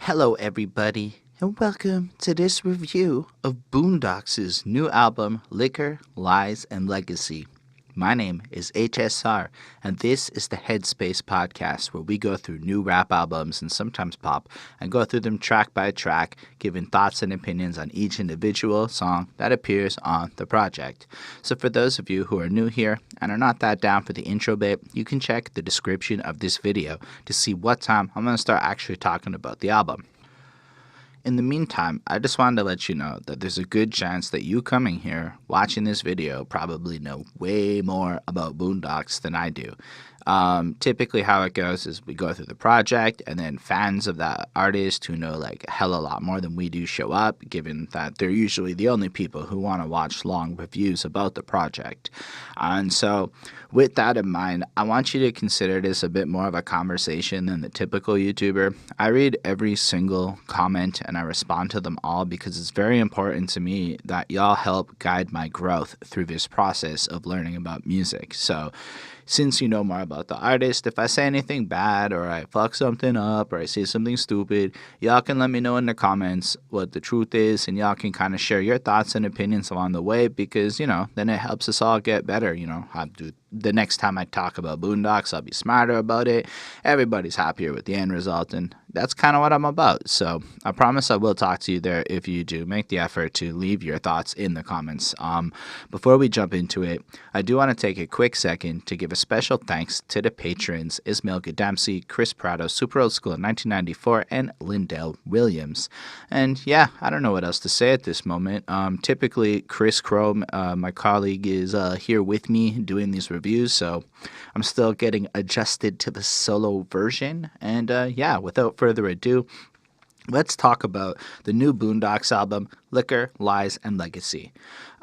Hello, everybody, and welcome to this review of Boondox's new album, Liquor, Lies, and Legacy. My name is HSR, and this is the Headspace Podcast, where we go through new rap albums and sometimes pop, and go through them track by track, giving thoughts and opinions on each individual song that appears on the project. So for those of you who are new here and are not that down for the intro bit, you can check the description of this video to see what time I'm going to start actually talking about the album. In the meantime, I just wanted to let you know that there's a good chance that you coming here, watching this video, probably know way more about Boondox than I do. Typically how it goes is we go through the project, and then fans of that artist who know like a hell of a lot more than we do show up, given that they're usually the only people who want to watch long reviews about the project. And so with that in mind, I want you to consider this a bit more of a conversation than the typical YouTuber. I read every single comment and I respond to them all because it's very important to me that y'all help guide my growth through this process of learning about music. So since you know more about the artist, if I say anything bad or I fuck something up or I say something stupid, y'all can let me know in the comments what the truth is, and y'all can kind of share your thoughts and opinions along the way because, then it helps us all get better. The next time I talk about Boondox, I'll be smarter about it. Everybody's happier with the end result, and that's kind of what I'm about. So I promise I will talk to you there if you do make the effort to leave your thoughts in the comments. Before we jump into it, I do want to take a quick second to give a special thanks to the patrons Ismail Gadamsi, Chris Prado, Super Old School 1994, and Lindell Williams. And yeah, I don't know what else to say at this moment. Typically, Chris Chrome, my colleague, is here with me doing these reviews, so I'm still getting adjusted to the solo version. And without further ado, let's talk about the new Boondox album, Liquor, Lies, and Legacy.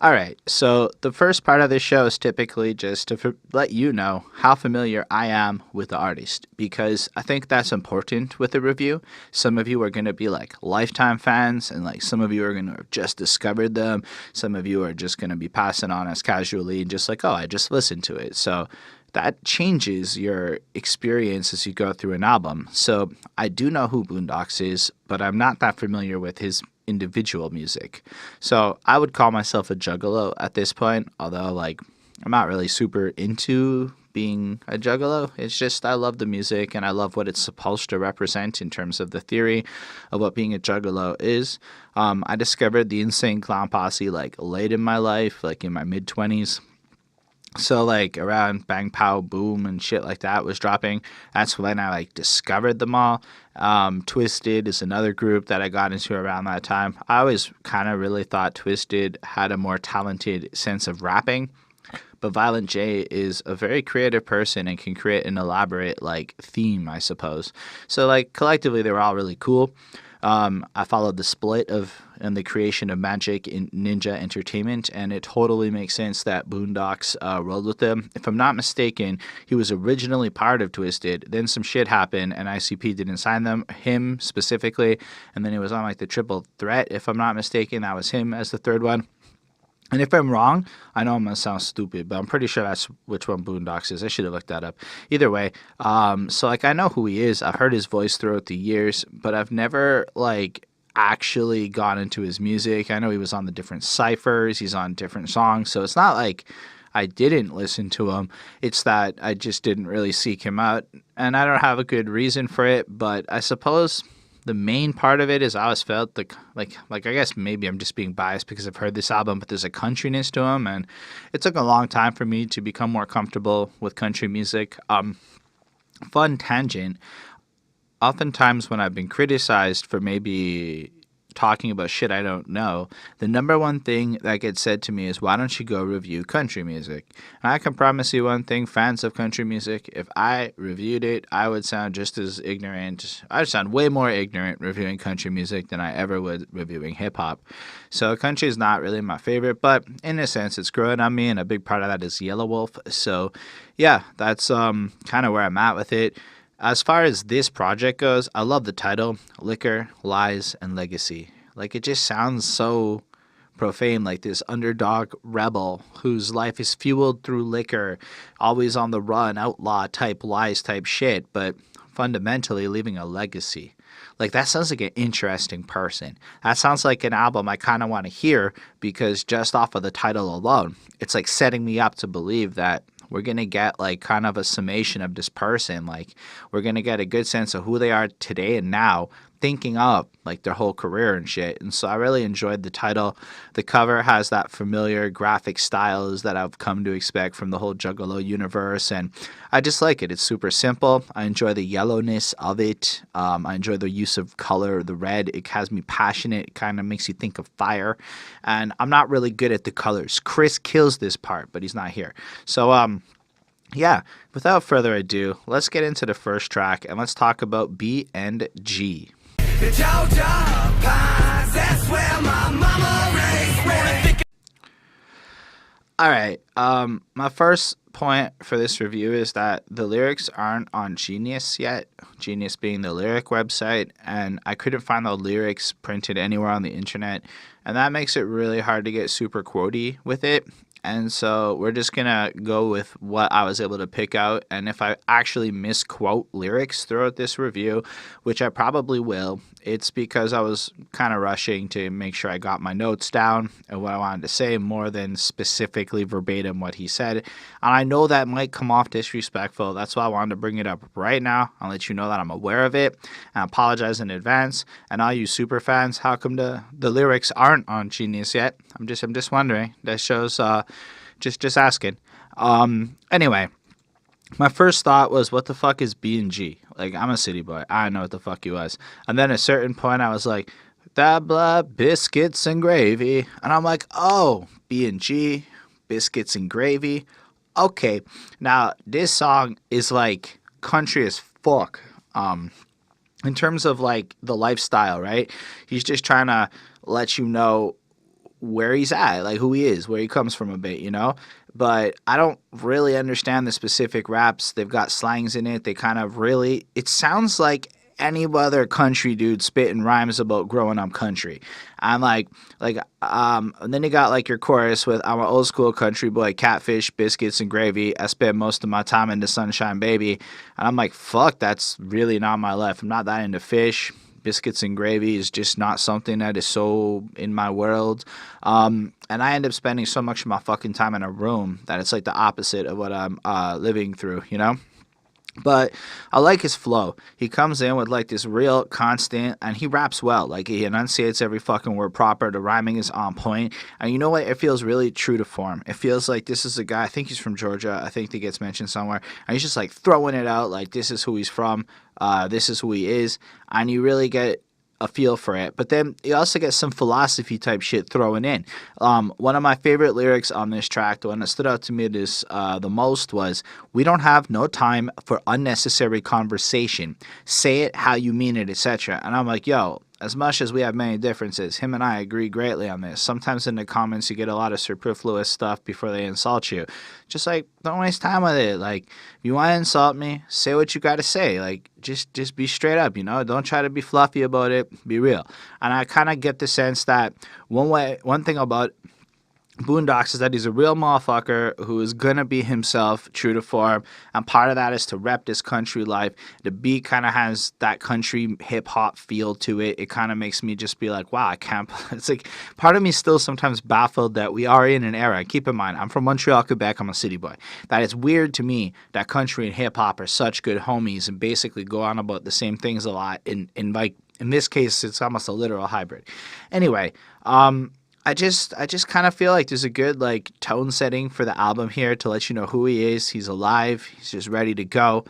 All right, so the first part of this show is typically just to let you know how familiar I am with the artist, because I think that's important with a review. Some of you are going to be like lifetime fans, and like some of you are going to have just discovered them. Some of you are just going to be passing on as casually and just like, oh, I just listened to it. So that changes your experience as you go through an album. So I do know who Boondox is, but I'm not that familiar with his individual music. So I would call myself a juggalo at this point, although like I'm not really super into being a juggalo. It's just I love the music and I love what it's supposed to represent in terms of the theory of what being a juggalo is. I discovered the Insane Clown Posse like late in my life, like in my mid-20s. So like around Bang Pow Boom and shit like that was dropping. That's when I like discovered them all. Twisted is another group that I got into around that time. I always kind of really thought Twisted had a more talented sense of rapping, but Violent J is a very creative person and can create an elaborate like theme, I suppose. So like collectively they were all really cool. I followed the split and the creation of Magic in Ninja Entertainment, and it totally makes sense that Boondox rolled with them. If I'm not mistaken, he was originally part of Twisted, then some shit happened, and ICP didn't sign him specifically, and then it was on like the Triple Threat, if I'm not mistaken, that was him as the third one. And if I'm wrong, I know I'm going to sound stupid, but I'm pretty sure that's which one Boondox is. I should have looked that up. Either way, so like I know who he is. I've heard his voice throughout the years, but I've never like actually gone into his music. I know he was on the different cyphers. He's on different songs. So it's not like I didn't listen to him. It's that I just didn't really seek him out. And I don't have a good reason for it, but I suppose the main part of it is I always felt like I guess maybe I'm just being biased because I've heard this album, but there's a countryness to him, and it took a long time for me to become more comfortable with country music. Fun tangent. Oftentimes when I've been criticized for maybe talking about shit I don't know, the number one thing that gets said to me is, why don't you go review country music? And I can promise you one thing, fans of country music, if I reviewed it, I would sound just as ignorant. I'd sound way more ignorant reviewing country music than I ever would reviewing hip-hop. So country is not really my favorite, but in a sense it's growing on me, and a big part of that is Yellow Wolf. So yeah, that's kind of where I'm at with it. As far as this project goes, I love the title, Liquor, Lies, and Legacy. Like, it just sounds so profane, like this underdog rebel whose life is fueled through liquor, always on the run, outlaw type lies type shit, but fundamentally leaving a legacy. Like, that sounds like an interesting person. That sounds like an album I kind of want to hear, because just off of the title alone, it's like setting me up to believe that we're going to get like kind of a summation of this person. Like, we're going to get a good sense of who they are today and now, thinking of like their whole career and shit. And so I really enjoyed the title. The cover has that familiar graphic styles that I've come to expect from the whole Juggalo universe, and I just like it. It's super simple. I enjoy the yellowness of it. I enjoy the use of color, the red. It has me passionate. It kind of makes you think of fire, and I'm not really good at the colors. Chris kills this part, but he's not here. So yeah, without further ado, let's get into the first track and let's talk about B and G. Georgia pines, that's where my mama raised me. All right. My first point for this review is that the lyrics aren't on Genius yet. Genius being the lyric website, and I couldn't find the lyrics printed anywhere on the internet, and that makes it really hard to get super quotey with it. And so we're just going to go with what I was able to pick out. And if I actually misquote lyrics throughout this review, which I probably will, it's because I was kind of rushing to make sure I got my notes down and what I wanted to say more than specifically verbatim what he said. And I know that might come off disrespectful. That's why I wanted to bring it up right now. I'll let you know that I'm aware of it. And I apologize in advance. And all you super fans, how come the lyrics aren't on Genius yet? I'm just wondering. That shows just asking. Anyway, my first thought was, what the fuck is B&G? Like, I'm a city boy. I know what the fuck he was. And then at a certain point, I was like, that blah, biscuits and gravy. And I'm like, oh, B&G, biscuits and gravy. Okay. Now, this song is like country as fuck. In terms of like the lifestyle, right? He's just trying to let you know where he's at, like who he is, where he comes from a bit, you know? But I don't really understand the specific raps. They've got slangs in it. They kind of really, it sounds like any other country dude spitting rhymes about growing up country. I'm and then you got like your chorus with, I'm an old school country boy, catfish, biscuits, and gravy. I spend most of my time in the sunshine, baby. And I'm like, fuck, that's really not my life. I'm not that into fish. Biscuits and gravy is just not something that is so in my world. And I end up spending so much of my fucking time in a room that it's like the opposite of what I'm living through, you know? But I like his flow. He comes in with like this real constant, and he raps well. Like, he enunciates every fucking word proper. The rhyming is on point. And you know what? It feels really true to form. It feels like this is a guy, I think he's from Georgia. I think he gets mentioned somewhere. And he's just like throwing it out like this is who he's from. This is who he is. And you really get a feel for it. But then you also get some philosophy type shit thrown in. One of my favorite lyrics on this track, the one that stood out to me the most, was, we don't have no time for unnecessary conversation. Say it how you mean it, etc. And I'm like, yo, as much as we have many differences, him and I agree greatly on this. Sometimes in the comments you get a lot of superfluous stuff before they insult you. Just like, don't waste time with it. Like, if you want to insult me, say what you got to say. Like, just be straight up, you know? Don't try to be fluffy about it. Be real. And I kind of get the sense that one thing about Boondox is that he's a real motherfucker who is gonna be himself, true to form, and part of that is to rep this country life. The beat kind of has that country hip hop feel to it. It kind of makes me just be like, wow, I can't. It's like part of me still sometimes baffled that we are in an era. Keep in mind, I'm from Montreal, Quebec. I'm a city boy. That it's weird to me that country and hip hop are such good homies and basically go on about the same things a lot. In this case, it's almost a literal hybrid. Anyway, I just kind of feel like there's a good like tone setting for the album here to let you know who he is. He's alive. He's just ready to go.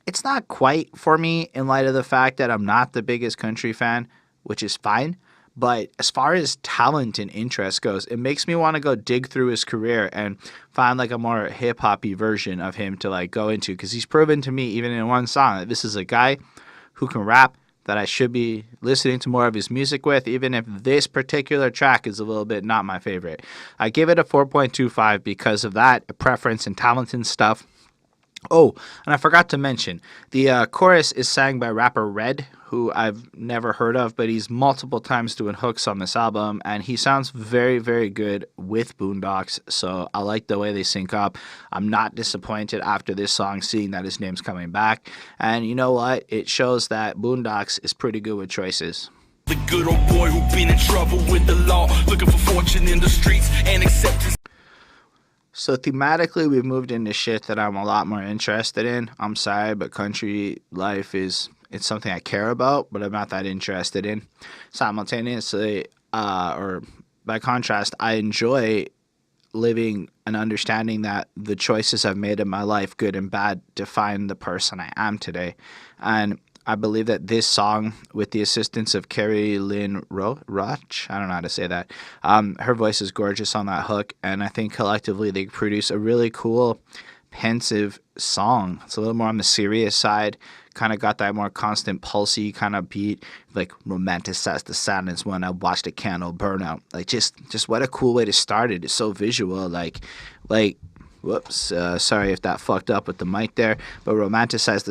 It's not quite for me in light of the fact that I'm not the biggest country fan, which is fine. But as far as talent and interest goes, it makes me want to go dig through his career and find like a more hip-hoppy version of him to like go into, because he's proven to me even in one song that this is a guy who can rap, that I should be listening to more of his music with, even if this particular track is a little bit not my favorite. I give it a 4.25 because of that preference and talent and stuff. Oh, and I forgot to mention, the chorus is sang by rapper Red, who I've never heard of, but he's multiple times doing hooks on this album, and he sounds very, very good with Boondox, so I like the way they sync up. I'm not disappointed after this song seeing that his name's coming back, and you know what? It shows that Boondox is pretty good with choices. The good old boy who been in trouble with the law, looking for fortune in the streets and acceptance. So thematically, we've moved into shit that I'm a lot more interested in. I'm sorry, but country life it's something I care about, but I'm not that interested in. Simultaneously, or by contrast, I enjoy living and understanding that the choices I've made in my life, good and bad, define the person I am today. And I believe that this song, with the assistance of Keri, Lynn, Roche, I don't know how to say that, her voice is gorgeous on that hook, and I think collectively they produce a really cool, pensive song. It's a little more on the serious side, kind of got that more constant pulsy kind of beat, like romanticize the sadness when I watched a candle burn out. Like just what a cool way to start it. It's so visual, like whoops, sorry if that fucked up with the mic there, but romanticize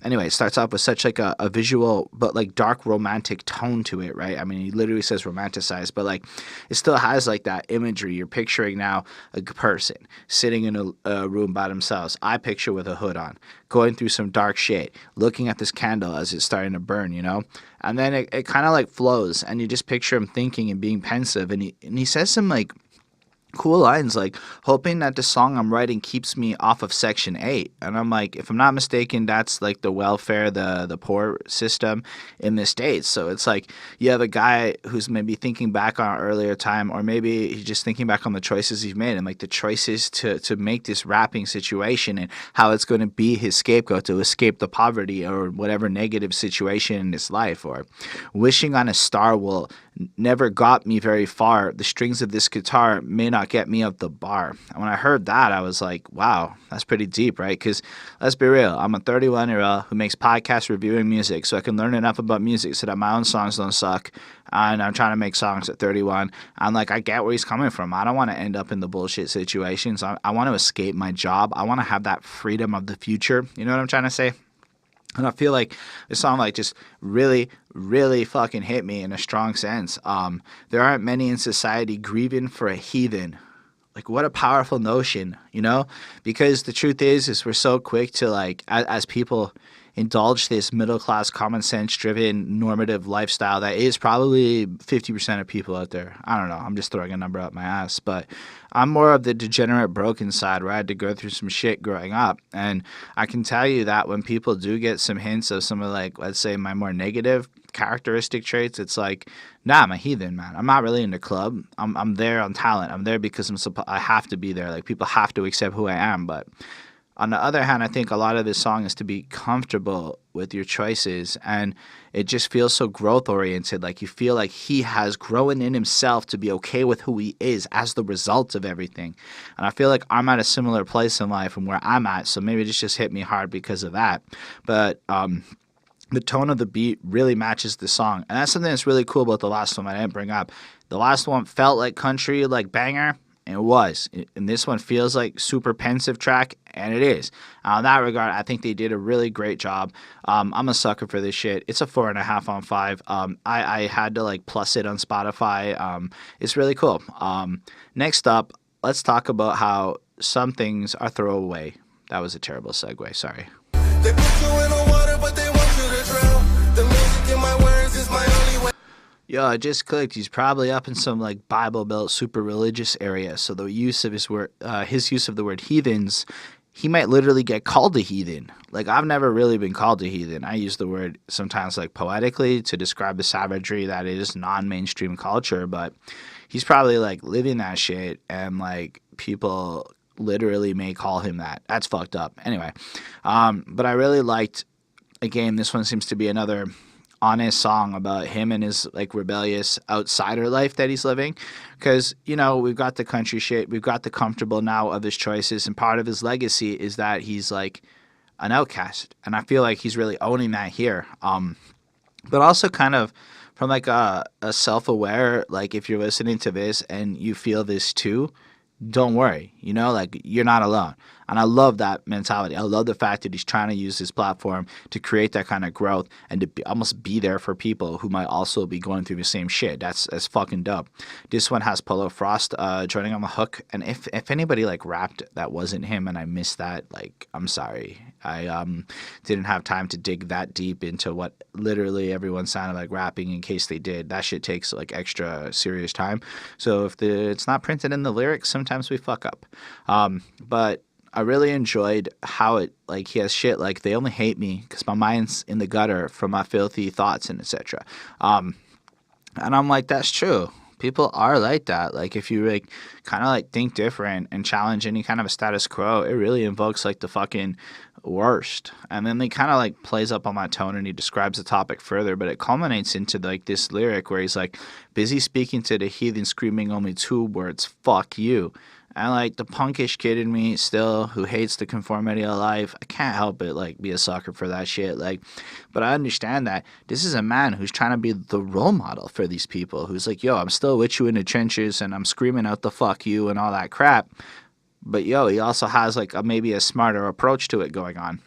anyway, it starts off with such like a visual but like dark romantic tone to it, right? I mean, he literally says romanticize, but like it still has like that imagery. You're picturing now a person sitting in a room by themselves. I picture with a hood on, going through some dark shit, looking at this candle as it's starting to burn, you know? And then it kind of like flows, and you just picture him thinking and being pensive, and he says some like cool lines, like hoping that the song I'm writing keeps me off of Section 8. And I'm like, if I'm not mistaken, that's like the welfare, the poor system in the States. So it's like you have a guy who's maybe thinking back on an earlier time, or maybe he's just thinking back on the choices he's made, and like the choices to make this rapping situation and how it's going to be his scapegoat to escape the poverty or whatever negative situation in his life, or wishing on a star will never got me very far. The strings of this guitar may not get me up the bar. And when I heard that, I was like, wow, that's pretty deep, right? Because let's be real, I'm a 31-year-old who makes podcasts reviewing music so I can learn enough about music so that my own songs don't suck. And I'm trying to make songs at 31. I'm like, I get where he's coming from. I don't want to end up in the bullshit situations. I want to escape my job. I want to have that freedom of the future. You know what I'm trying to say? And I feel like this song like just really, really fucking hit me in a strong sense. There aren't many in society grieving for a heathen. Like, what a powerful notion, you know? Because the truth is we're so quick to like, as people indulge this middle-class, common-sense-driven, normative lifestyle that is probably 50% of people out there. I don't know. I'm just throwing a number up my ass. But I'm more of the degenerate, broken side where I had to go through some shit growing up. And I can tell you that when people do get some hints of some of, like, let's say, my more negative characteristic traits, it's like, nah, I'm a heathen, man. I'm not really in the club. I'm there on talent. I'm there because I have to be there. Like, people have to accept who I am. But on the other hand, I think a lot of this song is to be comfortable with your choices, and it just feels so growth-oriented. Like you feel like he has grown in himself to be okay with who he is as the result of everything. And I feel like I'm at a similar place in life from where I'm at, so maybe this just hit me hard because of that. But the tone of the beat really matches the song, and that's something that's really cool about the last one I didn't bring up. The last one felt like country, like banger. And it was. And this one feels like super pensive track, and it is. In that regard, I think they did a really great job. I'm a sucker for this shit. It's a 4.5 on 5. I had to like plus it on Spotify. It's really cool. Next up, let's talk about how some things are throwaway. That was a terrible segue. Sorry. They put you in the water, but they want you to drown. The music in my words is my only way. Yo, I just clicked. He's probably up in some like Bible Belt, super religious area. So the use of his use of the word heathens, he might literally get called a heathen. Like I've never really been called a heathen. I use the word sometimes like poetically to describe the savagery that is non-mainstream culture. But he's probably like living that shit, and like people literally may call him that. That's fucked up. Anyway, but I really liked. Again, this one seems to be another honest song about him and his like rebellious outsider life that he's living, because you know we've got the country shit, we've got the comfortable now of his choices, and part of his legacy is that he's like an outcast, and I feel like he's really owning that here, but also kind of from like a self-aware, like if you're listening to this and you feel this too, don't worry, you know, like you're not alone. And I love that mentality. I love the fact that he's trying to use his platform to create that kind of growth and to almost be there for people who might also be going through the same shit. That's fucking dope. This one has Polo Frost joining on the hook. And if anybody like rapped that wasn't him and I missed that, like, I'm sorry. I didn't have time to dig that deep into what literally everyone sounded like rapping in case they did. That shit takes like extra serious time. So if it's not printed in the lyrics, sometimes we fuck up. But I really enjoyed how it, like, he has shit like, they only hate me because my mind's in the gutter from my filthy thoughts and etc. And I'm like, that's true. People are like that. Like, if you like kind of like think different and challenge any kind of a status quo, it really invokes like the fucking worst. And then he kind of like plays up on my tone and he describes the topic further, but it culminates into like this lyric where he's like, busy speaking to the heathen, screaming only 2 words, fuck you. And like the punkish kid in me still who hates the conformity of life, I can't help it, like, be a sucker for that shit. Like, but I understand that this is a man who's trying to be the role model for these people, who's like, yo, I'm still with you in the trenches and I'm screaming out the fuck you and all that crap. But yo, he also has like maybe a smarter approach to it going on.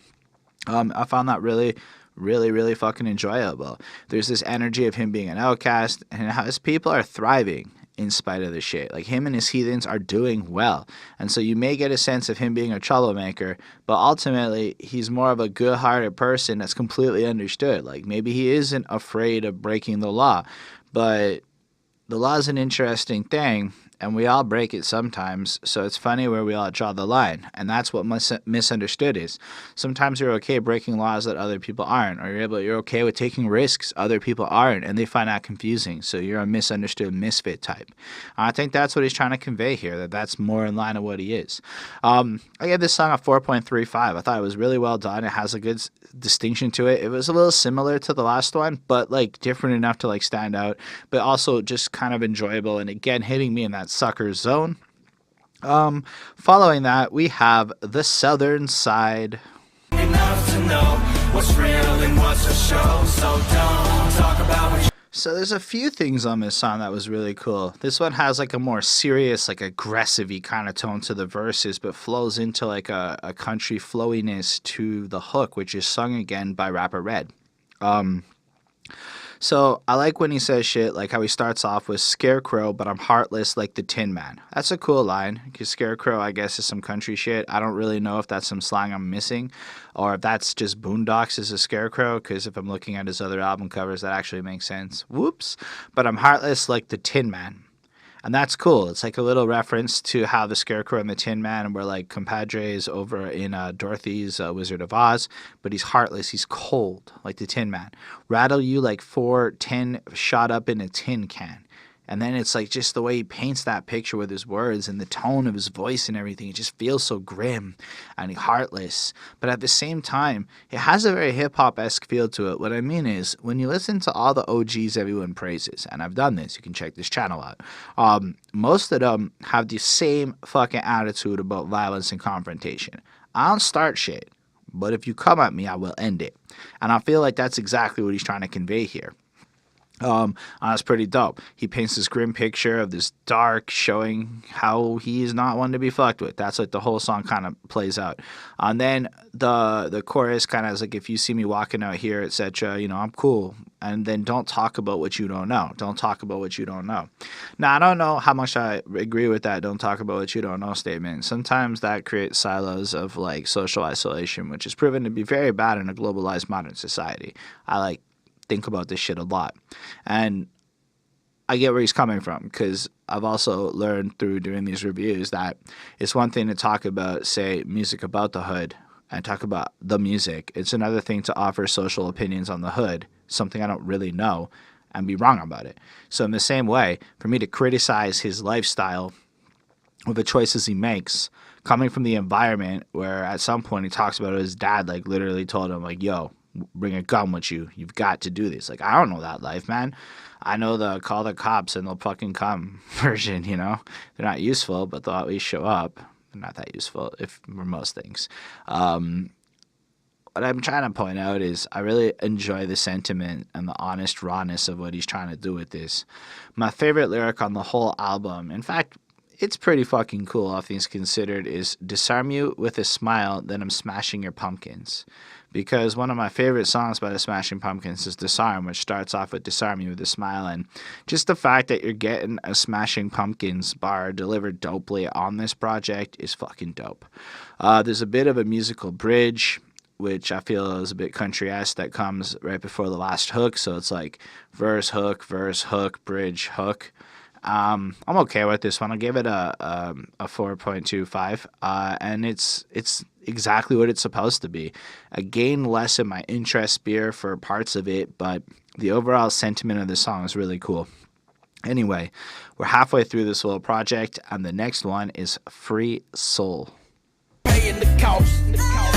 I found that really fucking enjoyable. There's this energy of him being an outcast and how his people are thriving in spite of the shit. Like, him and his heathens are doing well. And so you may get a sense of him being a troublemaker, but ultimately he's more of a good-hearted person that's completely understood. Like, maybe he isn't afraid of breaking the law, but the law is an interesting thing, and we all break it sometimes, so it's funny where we all draw the line, and that's what misunderstood is. Sometimes you're okay breaking laws that other people aren't, or you're okay with taking risks other people aren't, and they find that confusing, so you're a misunderstood misfit type. I think that's what he's trying to convey here, that's more in line of what he is. I gave this song a 4.35. I thought it was really well done. It has a good distinction to it. It was a little similar to the last one, but like different enough to like stand out, but also just kind of enjoyable, and again hitting me in that sucker zone. Following that, we have The Southern Side. Enough to know what's real and what's a show, so don't talk about what. So there's a few things on this song that was really cool. This one has like a more serious, like aggressive-y kind of tone to the verses, but flows into like a country flowiness to the hook, which is sung again by rapper Red. So I like when he says shit like how he starts off with scarecrow, but I'm heartless like the Tin Man. That's a cool line, because scarecrow, I guess, is some country shit. I don't really know if that's some slang I'm missing, or if that's just Boondox as a scarecrow, because if I'm looking at his other album covers, that actually makes sense. Whoops. But I'm heartless like the Tin Man. And that's cool. It's like a little reference to how the Scarecrow and the Tin Man were like compadres over in Dorothy's Wizard of Oz. But he's heartless. He's cold, like the Tin Man. Rattle you like 4 tin shot up in a tin can. And then it's like just the way he paints that picture with his words and the tone of his voice and everything. It just feels so grim and heartless. But at the same time, it has a very hip-hop-esque feel to it. What I mean is, when you listen to all the OGs everyone praises, and I've done this, you can check this channel out, most of them have the same fucking attitude about violence and confrontation. I don't start shit, but if you come at me, I will end it. And I feel like that's exactly what he's trying to convey here. That's pretty dope. He paints this grim picture of this dark, showing how he is not one to be fucked with. That's like the whole song kind of plays out. And then the chorus kind of is like, if you see me walking out here, etc., you know, I'm cool. And then don't talk about what you don't know. Don't talk about what you don't know. Now, I don't know how much I agree with that don't talk about what you don't know statement. Sometimes that creates silos of like social isolation, which is proven to be very bad in a globalized modern society. I think about this shit a lot, and I get where he's coming from, because I've also learned through doing these reviews that it's one thing to talk about, say, music about the hood and talk about the music. It's another thing to offer social opinions on the hood, something I don't really know, and be wrong about it. So in the same way, for me to criticize his lifestyle with the choices he makes, coming from the environment where at some point he talks about his dad like literally told him like, yo, bring a gun with you. You've got to do this. Like, I don't know that life, man. I know the call the cops and they'll fucking come version, you know? They're not useful, but they'll at least show up. They're not that useful for most things. What I'm trying to point out is I really enjoy the sentiment and the honest rawness of what he's trying to do with this. My favorite lyric on the whole album, in fact, it's pretty fucking cool, all things considered, is disarm you with a smile, then I'm smashing your pumpkins. Because one of my favorite songs by the Smashing Pumpkins is Disarm, which starts off with disarm you with a smile. And just the fact that you're getting a Smashing Pumpkins bar delivered dopely on this project is fucking dope. There's a bit of a musical bridge, which I feel is a bit country-esque, that comes right before the last hook. So it's like verse, hook, bridge, hook. I'm okay with this one. I'll give it a 4.25, and it's exactly what it's supposed to be. I gain less in my interest sphere for parts of it, but the overall sentiment of the song is really cool. Anyway, we're halfway through this little project, and the next one is Free Soul. Paying the cost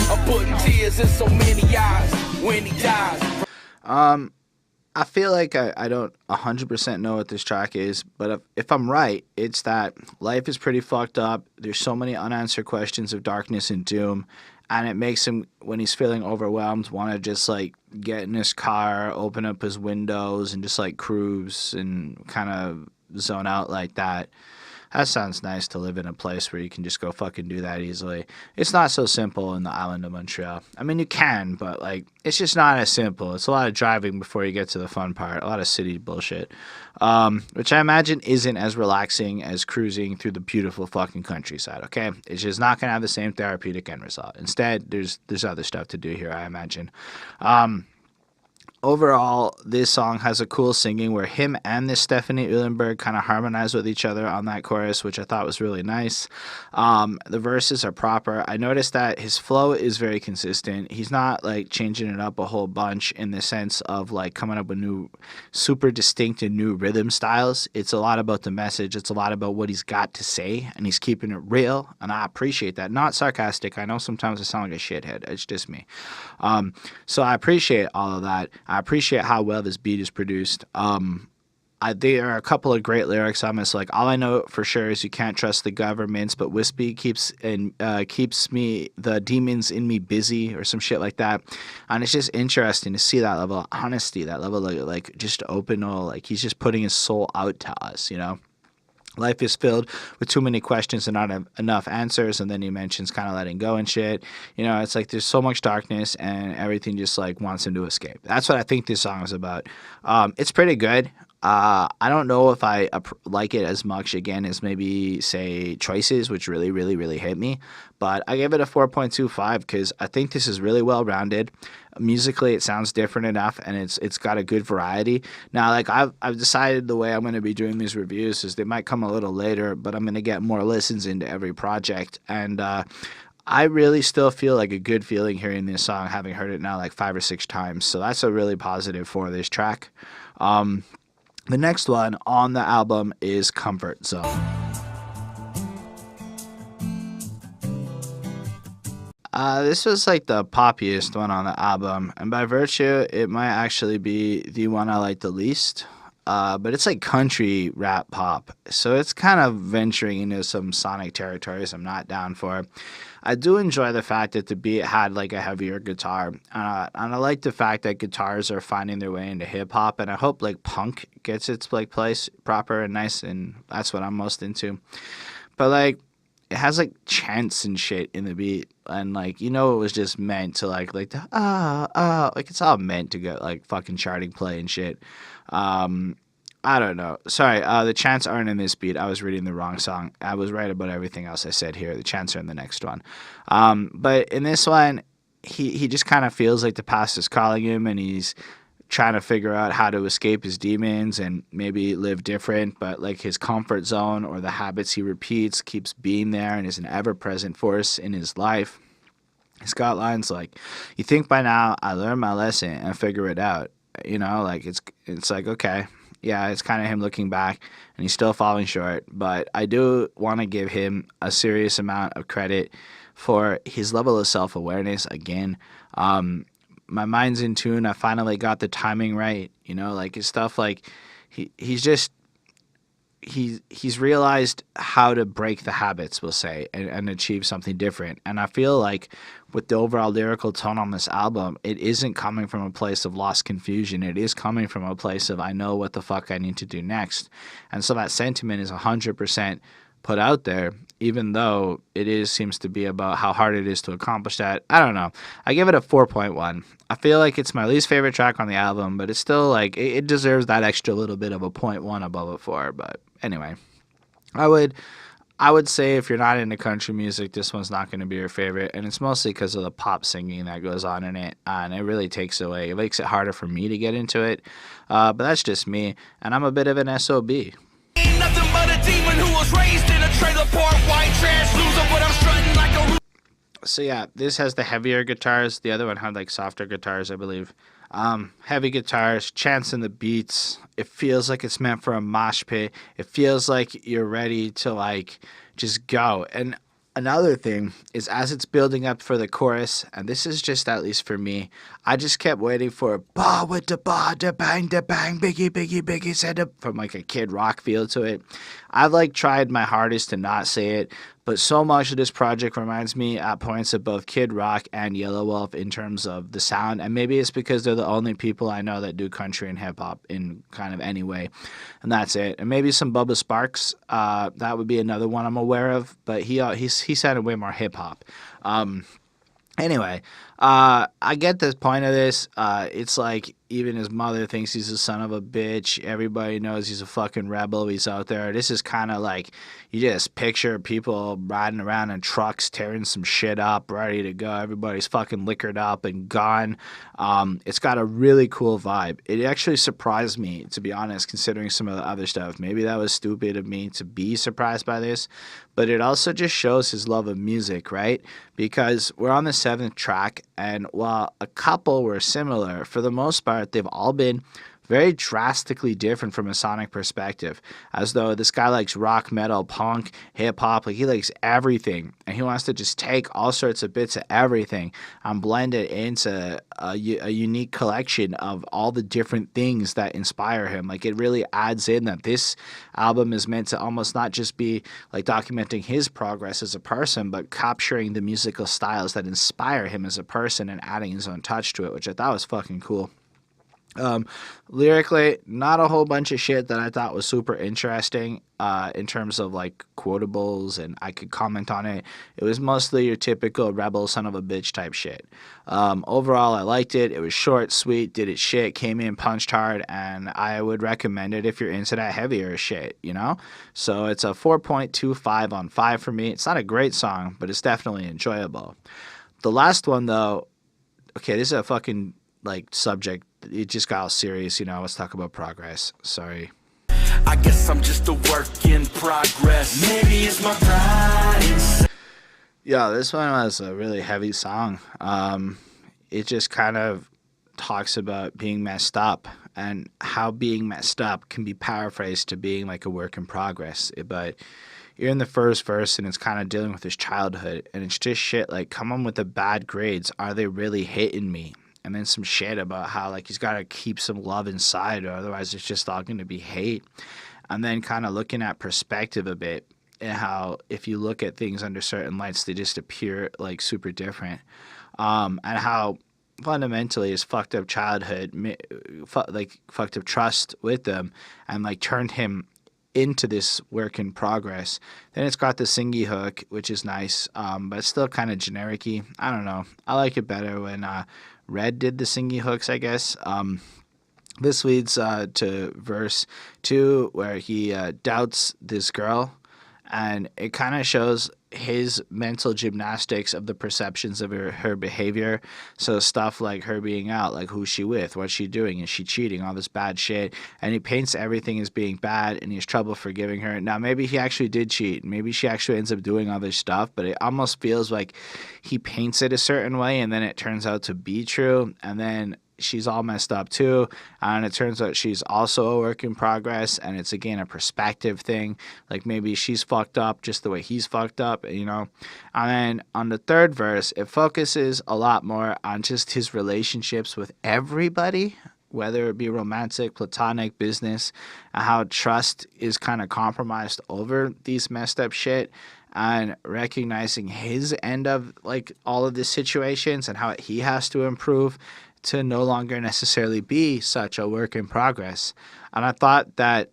of putting tears in so many eyes when he dies. I feel like I don't 100% know what this track is, but if I'm right, it's that life is pretty fucked up. There's so many unanswered questions of darkness and doom, and it makes him, when he's feeling overwhelmed, want to just like get in his car, open up his windows, and just like cruise and kind of zone out like that. That sounds nice, to live in a place where you can just go fucking do that easily. It's not so simple in the island of Montreal. I mean, you can, but like, it's just not as simple. It's a lot of driving before you get to the fun part. A lot of city bullshit, which I imagine isn't as relaxing as cruising through the beautiful fucking countryside. Okay, it's just not gonna have the same therapeutic end result. Instead, there's other stuff to do here, I imagine. Overall, this song has a cool singing where him and this Stephanie Eulinberg kind of harmonize with each other on that chorus, which I thought was really nice. The verses are proper. I noticed that his flow is very consistent. He's not like changing it up a whole bunch in the sense of like coming up with new, super distinct and new rhythm styles. It's a lot about the message. It's a lot about what he's got to say, and he's keeping it real, and I appreciate that. Not sarcastic. I know sometimes I sound like a shithead. It's just me. So I appreciate all of that. I appreciate how well this beat is produced. There are a couple of great lyrics on this, like, all I know for sure is you can't trust the governments, but wispy keeps me, the demons in me busy, or some shit like that. And it's just interesting to see that level of honesty, that level of like just open, like he's just putting his soul out to us, you know? Life is filled with too many questions and not enough answers, and then he mentions kind of letting go and shit. You know, it's like there's so much darkness and everything just like wants him to escape. That's what I think this song is about. It's pretty good. I don't know if I like it as much, again, as maybe, say, Choices, which really, really, really hit me. But I give it a 4.25 because I think this is really well-rounded. Musically, it sounds different enough, and it's got a good variety. Now, like, I've decided the way I'm going to be doing these reviews is they might come a little later, but I'm going to get more listens into every project. And I really still feel like a good feeling hearing this song, having heard it now like 5 or 6 times. So that's a really positive for this track. The next one on the album is Comfort Zone. This was like the poppiest one on the album, and by virtue, it might actually be the one I like the least. But it's like country rap pop, so it's kind of venturing into some sonic territories I'm not down for. I do enjoy the fact that the beat had like a heavier guitar, and I like the fact that guitars are finding their way into hip hop, and I hope like punk gets its like place proper and nice, and that's what I'm most into. But like, it has like chants and shit in the beat, and like, you know, it was just meant to like the like it's all meant to get like fucking charting play and shit. I don't know. Sorry, the chants aren't in this beat. I was reading the wrong song. I was right about everything else I said here. The chants are in the next one. But in this one, he just kind of feels like the past is calling him, and he's trying to figure out how to escape his demons and maybe live different, but like his comfort zone or the habits he repeats keeps being there and is an ever-present force in his life. He's got lines like, you think by now I learned my lesson and figure it out. You know, like it's like, okay, yeah, it's kind of him looking back, and he's still falling short, but I do want to give him a serious amount of credit for his level of self-awareness. Again, my mind's in tune. I finally got the timing right, you know, like his stuff, like he's realized how to break the habits, we'll say, and achieve something different. And I feel like with the overall lyrical tone on this album, it isn't coming from a place of lost confusion. It is coming from a place of, I know what the fuck I need to do next. And so that sentiment is 100% put out there, even though seems to be about how hard it is to accomplish that. I don't know. I give it a 4.1. I feel like it's my least favorite track on the album, but it's still like it deserves that extra little bit of a 0.1 above a 4. But anyway, I would say if you're not into country music, this one's not going to be your favorite, and it's mostly because of the pop singing that goes on in it, and it really it makes it harder for me to get into it, but that's just me, and I'm a bit of an S.O.B. Ain't nothing but a demon who was raised in a trailer park, white trash loser, but I'm strutting like a... So yeah, this has the heavier guitars. The other one had like softer guitars, I believe. Heavy guitars, chants in the beats. It feels like it's meant for a mosh pit. It feels like you're ready to like just go. And another thing is, as it's building up for the chorus, and this is just at least for me, I just kept waiting for ba with the ba da bang biggie biggie biggie said it, from like a Kid Rock feel to it. I've like tried my hardest to not say it, but so much of this project reminds me at points of both Kid Rock and Yellow Wolf in terms of the sound, and maybe it's because they're the only people I know that do country and hip hop in kind of any way, and that's it. And maybe some Bubba Sparks, that would be another one I'm aware of, but he sounded way more hip hop. Anyway, I get the point of this. It's like even his mother thinks he's a son of a bitch. Everybody knows he's a fucking rebel. He's out there. This is kind of like you just picture people riding around in trucks, tearing some shit up, ready to go. Everybody's fucking liquored up and gone. It's got a really cool vibe. It actually surprised me, to be honest, considering some of the other stuff. Maybe that was stupid of me to be surprised by this, but it also just shows his love of music, right? Because we're on the 7th track, and while a couple were similar, for the most part, they've all been very drastically different from a sonic perspective, as though this guy likes rock, metal, punk, hip-hop, like he likes everything, and he wants to just take all sorts of bits of everything and blend it into a unique collection of all the different things that inspire him. Like, it really adds in that this album is meant to almost not just be like documenting his progress as a person, but capturing the musical styles that inspire him as a person and adding his own touch to it, which I thought was fucking cool. Lyrically, not a whole bunch of shit that I thought was super interesting in terms of like quotables and I could comment on it. It was mostly your typical rebel son of a bitch type shit. Overall, I liked it. It was short, sweet, did its shit, came in, punched hard, and I would recommend it if you're into that heavier shit, you know? So it's a 4.25 on 5 for me. It's not a great song, but it's definitely enjoyable. The last one, though, okay, this is a fucking like subject. It just got all serious, you know. Let's talk about progress. Sorry. I guess I'm just a work in progress. Maybe it's my pride. Yeah, this one was a really heavy song. It just kind of talks about being messed up and how being messed up can be paraphrased to being like a work in progress. But you're in the first verse and it's kind of dealing with his childhood, and it's just shit like, come on with the bad grades. Are they really hitting me? And then some shit about how like he's got to keep some love inside, or otherwise it's just all going to be hate. And then kind of looking at perspective a bit, and how if you look at things under certain lights, they just appear like super different. And how fundamentally his fucked up childhood, like fucked up trust with them, and like turned him into this work in progress. Then it's got the singy hook, which is nice, but it's still kind of generic-y. I don't know. I like it better when Red did the singy hooks, I guess. This leads to verse 2, where he doubts this girl, and it kind of shows his mental gymnastics of the perceptions of her behavior. So stuff like her being out, like who's she with, what's she doing, is she cheating, all this bad shit. And he paints everything as being bad, and he has trouble forgiving her. Now, maybe he actually did cheat. Maybe she actually ends up doing all this stuff, but it almost feels like he paints it a certain way, and then it turns out to be true. And then she's all messed up too, and it turns out she's also a work in progress, and it's again a perspective thing. Like maybe she's fucked up just the way he's fucked up, you know. And then on the third verse, it focuses a lot more on just his relationships with everybody, whether it be romantic, platonic, business, and how trust is kind of compromised over these messed up shit, and recognizing his end of like all of these situations and how he has to improve to no longer necessarily be such a work in progress. And I thought that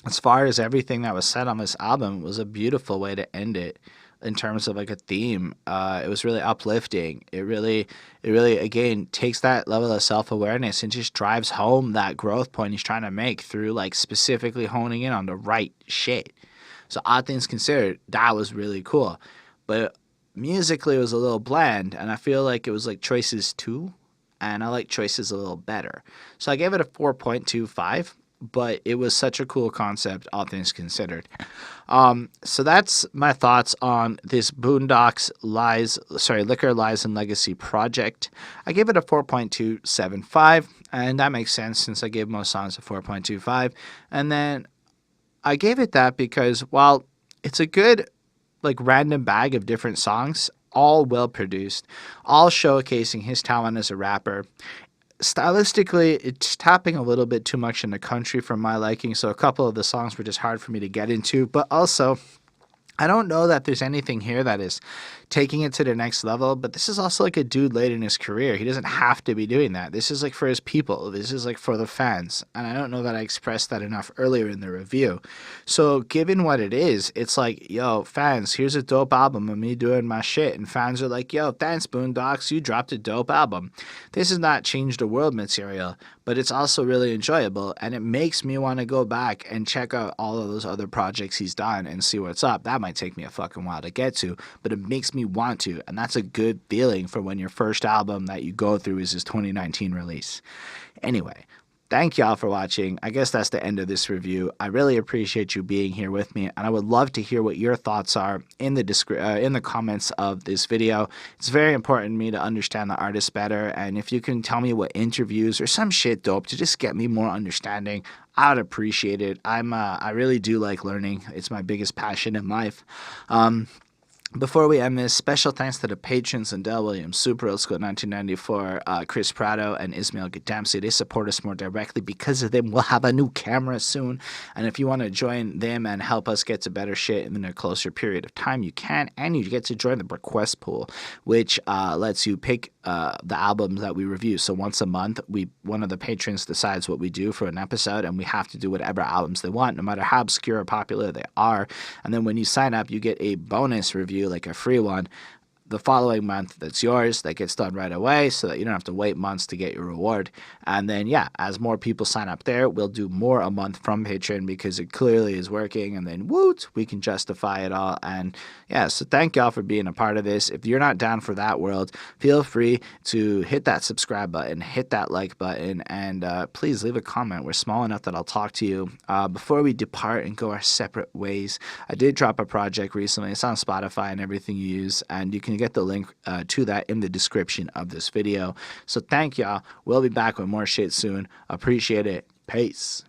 as far as everything that was said on this album, it was a beautiful way to end it in terms of like a theme. It was really uplifting. It really again takes that level of self-awareness and just drives home that growth point he's trying to make through like specifically honing in on the right shit. So all things considered, that was really cool. But musically it was a little bland, and I feel like it was like Choices 2, and I like Choices a little better. So I gave it a 4.25, but it was such a cool concept, all things considered. So that's my thoughts on this Boondox Liquor, Lies, and Legacy project. I gave it a 4.275, and that makes sense since I gave most songs a 4.25. And then I gave it that because while it's a good like random bag of different songs, all well produced, all showcasing his talent as a rapper. Stylistically, it's tapping a little bit too much into country for my liking, so a couple of the songs were just hard for me to get into, but also I don't know that there's anything here that is taking it to the next level, but this is also like a dude late in his career. He doesn't have to be doing that. This is like for his people. This is like for the fans. And I don't know that I expressed that enough earlier in the review. So given what it is, it's like, yo, fans, here's a dope album of me doing my shit. And fans are like, yo, thanks, Boondox, you dropped a dope album. This is not change the world material, but it's also really enjoyable. And it makes me want to go back and check out all of those other projects he's done and see what's up. That might take me a fucking while to get to, but it makes me want to, and that's a good feeling for when your first album that you go through is his 2019 release. Anyway, thank y'all for watching. I guess that's the end of this review. I really appreciate you being here with me, and I would love to hear what your thoughts are in the comments of this video. It's very important to me to understand the artist better, and if you can tell me what interviews or some shit dope to just get me more understanding, I would appreciate it. I really do like learning. It's my biggest passion in life. Before we end this, special thanks to the patrons and Del Williams, Super Old School 1994, Chris Prado, and Ismail Gadamsi. They support us more directly. Because of them, we'll have a new camera soon. And if you want to join them and help us get to better shit in a closer period of time, you can. And you get to join the request pool, which lets you pick the albums that we review. So once a month, one of the patrons decides what we do for an episode, and we have to do whatever albums they want, no matter how obscure or popular they are. And then when you sign up, you get a bonus review, like a free one, the following month that's yours, that gets done right away so that you don't have to wait months to get your reward. And then, yeah, as more people sign up there, we'll do more a month from Patreon because it clearly is working. And then, woot, we can justify it all. And yeah, so thank y'all for being a part of this. If you're not down for that world, feel free to hit that subscribe button, hit that like button, and please leave a comment. We're small enough that I'll talk to you. Before we depart and go our separate ways, I did drop a project recently. It's on Spotify and everything you use, and you can get the link to that in the description of this video. So thank y'all. We'll be back with more shit soon. Appreciate it. Peace.